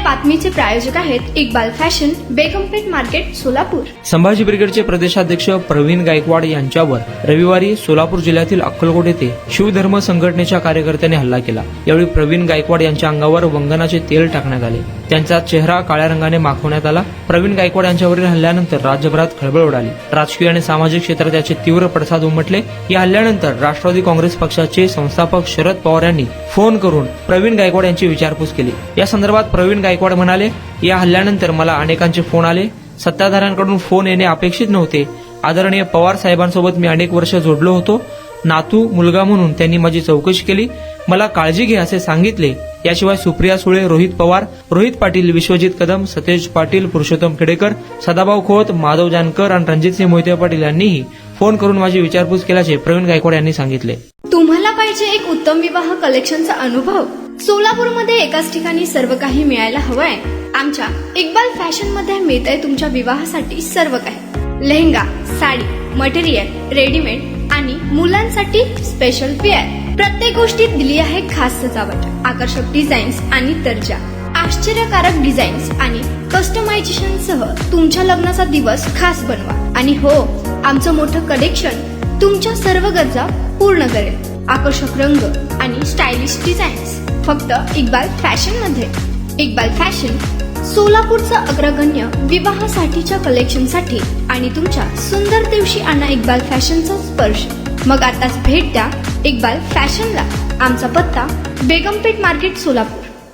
बातमीचे प्रायोजक आहेत Iqbal fashion, बेगमपेठ market, Solapur. Sambhaji ब्रिगेडचे प्रदेशाध्यक्ष प्रवीण गायकवाड यांच्यावर रविवारी सोलापूर जिल्ह्यातील अक्कलकोट येथे शिवधर्म संघटनेच्या कार्यकर्त्यांनी हल्ला केला। यावेळी प्रवीण गायकवाड यांच्या अंगावर वंगनाचे तेल टाकण्यात आले। त्यांचा चेहरा काळ्या रंगाने माखवण्यात आला। प्रवीण गायकवाड यांच्यावरील हल्ल्यानंतर राज्यभरात खळबळ उडाली। राजकीय आणि सामाजिक क्षेत्रात याचे तीव्र पडसाद उमटले। या हल्ल्यानंतर राष्ट्रवादी काँग्रेस पक्षाचे संस्थापक शरद पवार यांनी फोन करून प्रवीण गायकवाड यांची विचारपूस केली। या संदर्भात प्रवीण गायकवाड म्हणाले, या हल्ल्यानंतर मला अनेकांचे फोन आले। सत्ताधाऱ्यांकडून फोन येणे अपेक्षित नव्हते। आदरणीय पवार साहेबांसोबत मी अनेक वर्ष जोडलो होतो। नातू मुलगा म्हणून त्यांनी माझी चौकशी केली, मला काळजी घे असे सांगितले। याशिवाय सुप्रिया सुळे, रोहित पवार, रोहित पाटील, विश्वजित कदम, सतेज पाटील, पुरुषोत्तम खेडेकर, सदाभाऊ खोत, माधव जानकर आणि रणजितसिंह मोहिते पाटील यांनीही फोन करून माझी विचारपूस केल्याचे प्रवीण गायकवाड यांनी सांगितले। तुम्हाला पाहिजे एक उत्तम विवाह कलेक्शनचा अनुभव? सोलापूरमध्ये एकाच ठिकाणी सर्व काही मिळायला हवंय। आमच्या इक्बाल फॅशन मध्ये मिळतंय तुमच्या विवाहासाठी सर्व काही। लेहंगा, साडी, मटेरियल, रेडीमेड आणि मुलांसाठी स्पेशल वेअर। प्रत्येक गोष्टीत दिली आहे खास सजावट, आकर्षक डिझाईन्स आणि दर्जा, आश्चर्यकारक डिझाईन्स आणि कस्टमायझेशन सह तुमच्या लग्नाचा दिवस खास बनवा। आणि हो, आमचं मोठं कलेक्शन तुमच्या सर्व गरजा पूर्ण करेल। आकर्षक रंग आणि स्टायलिश डिझाईन्स फक्त इक्बाल फॅशन मध्ये। इक्बाल फॅशन सोलापूरचा अग्रगण्य विवाहासाठीच्या कलेक्शनसाठी आणि तुमच्या सुंदर दिवशी आणा इक्बाल फॅशनचा स्पर्श। मग आताच भेट द्या इक्बाल फॅशनला। आमचा पत्ता बेगमपेठ मार्केट, सोलापूर।